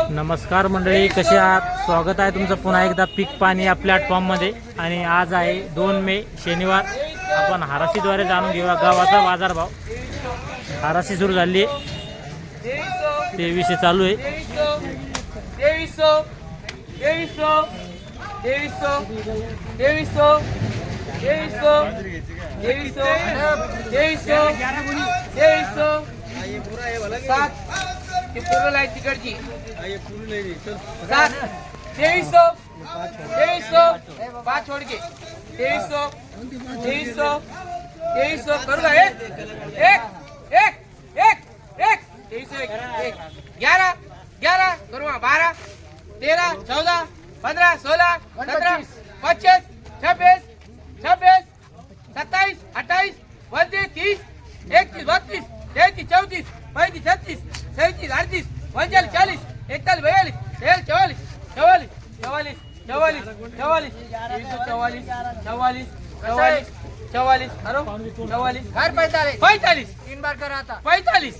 नमस्कार मंडळी, कसे आहात? स्वागत आहे तुमचं पुन्हा एकदा पीक पाणी या प्लॅटफॉर्ममध्ये. आणि आज आहे 2 मे शनिवार. आपण हाराशीद्वारे जाणून घेऊया गावाचा बाजारभाव. हाराशी सुरू झाली आहे, 2300 चालू आहे. 2300 पाँच छोड़ के 2300 करूँगा एक 11 करूँगा 12 13 14 15 16 17 25 26 27 28 29 30 31 32 33 34 35 36 37 38 39 40 41 42 43 44 44 तीन बार करा था 45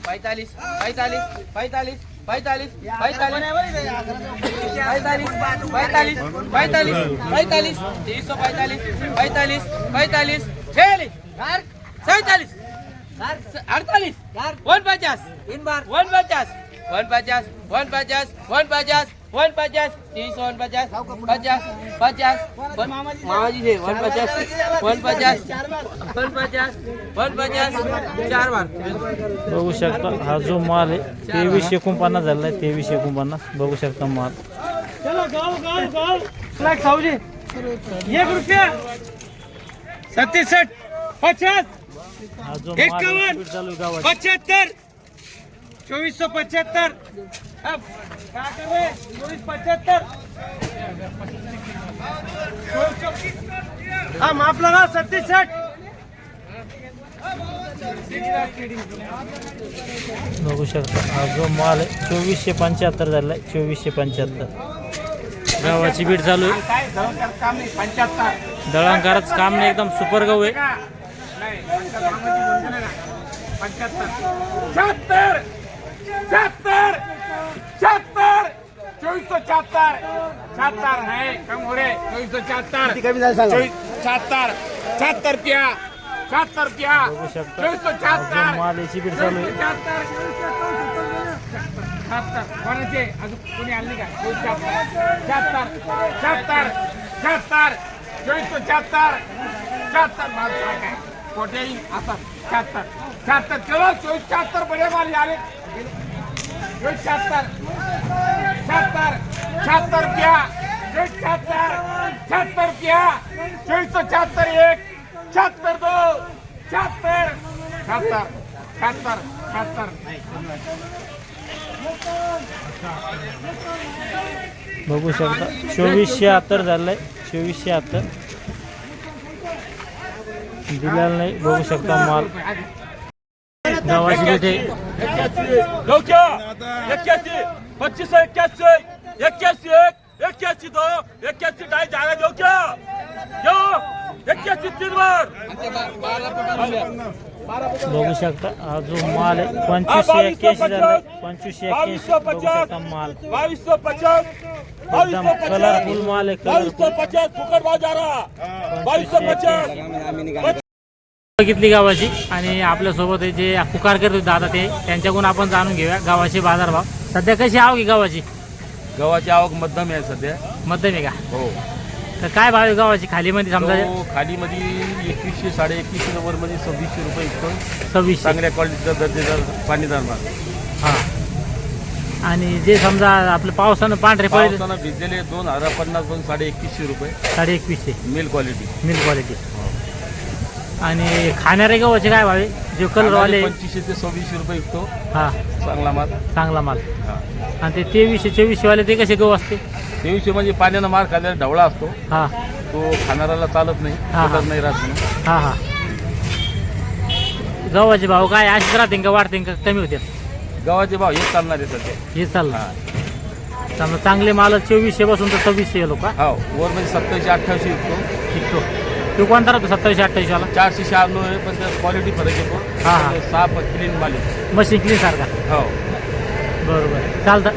45 45 45 45 45 मामाजी से 150 चार बार बघू शकता हा जो माल आहे 2349 झाला आहे. 2349 बघू शकता माल. चलो गाँव फ्लैग साउजी 1 रुपया 37 50 हा जो 51 चालू आहे गावात 75 2475 अब क्या कर रहे 2475 हम आप लगा 37 बघू शकता हा जो माल आहे 2475 झाला आहे. 2475 गावाची बीट चालू आहे. दळणकाराचं काम नाही, एकदम सुपर गहू आहे. 2474 है कम हो रहे 2474 रुपया 74 रुपया बघू शकता हा जो माल याची बीट चालू आहे. 74 कोणाचे अजून कोणी आले का 74 कोठेही आता 74 केवळ 74 बडे माल आले 74 रुपया 74 रुपया 2474 1 74 2 74 बघू शकता 2476 झालंय. 2476 दिलेला नाही. बघू शकता माल गावाची बीट आहे. 25 81 81 2 81 ढाई जागा दो क्या 81 3 बार बघू शकता हा जो माल आहे 2581 झालाय. 2581 बघू शकता माल 2250 एकदम कलरफुल माल आहे. 2250 फुकट बाजार 2250 बघितली गावाची. आणि आपल्यासोबत जे पुकार करत दादा ते त्यांच्याकडून आपण जाणून घेऊया गावाचे बाजारभाव. सध्या कशी आवक गावाची? गव्हाची आवक मध्यम आहे सध्या. मध्यम आहे का? हो. तर काय भाव आहे गावाची खालीमध्ये समजा? खालीमध्ये 2100 2150 वर मध्ये 2600 रुपये विकतो. 2600 चांगल्या क्वालिटीचा दर्जेदार पाणीदार माल. हां. आणि जे समजा आपलं पावसानं पांढरे पडले पावसानं भिजलेले 2050 पण 2150 रुपये 2150 मिल क्वालिटी. आणि खाणारे गव्हाचे काय भाव आहे? जे कलरवाले 2500 ते 2600 रुपये विकतो. हां, चांगला माल. हा. आणि ते 2300 वाले ते कसे गहू असते? 2300 म्हणजे पाण्यानं मार खाल्लेला ढवळा असतो. हा, तो खाणाऱ्याला चालत नाही. कलर नाही राहत. हा. गव्हाचे भाव काय असेच राहते का, वाढते का कमी होते? गव्हाचे भाव हेच चालणार आहे सध्या. हे चालणार. समजा चांगले माल 2400 पासून तर 2600 गेलो का? हो. वर मध्ये 2700 विकतो. तो कोणता राहतो 2700-2800 वाला? 496 आहे, पण त्यात क्वालिटी फरक येतो. हा. साफ क्लीन माल आहे. मशीन क्लीन सारखा. हो. बरोबर चालतं.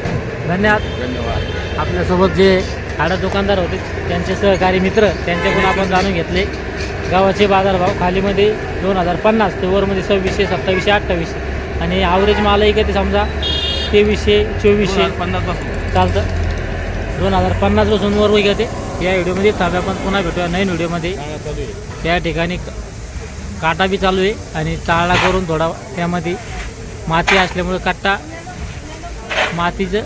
धन्यवाद. धन्यवाद. आपल्यासोबत जे खाडा दुकानदार होते त्यांचे सहकारी मित्र त्यांच्याकडून आपण जाणून घेतले गावाचे बाजारभाव. खालीमध्ये 2050 ते वरमध्ये 2600, 2700, 2800 आणि ॲव्हरेज मालही कधी समजा 2300, 2400 50 पासून चालतं. 2050 पासून वर घेते. या व्हिडिओमध्ये थांबे आपण पुन्हा भेटूया नवीन व्हिडिओमध्ये. चालू आहे. त्या ठिकाणी काटा बी चालू आहे आणि चाळला करून थोडा त्यामध्ये माती असल्यामुळे कट्टा मातीचं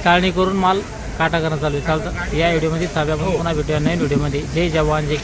चाळणी करून माल काटा करणं चालू आहे. चालतं. या व्हिडिओमध्ये थांबे आपण पुन्हा भेटूया नवीन व्हिडिओमध्ये. जय जवान जय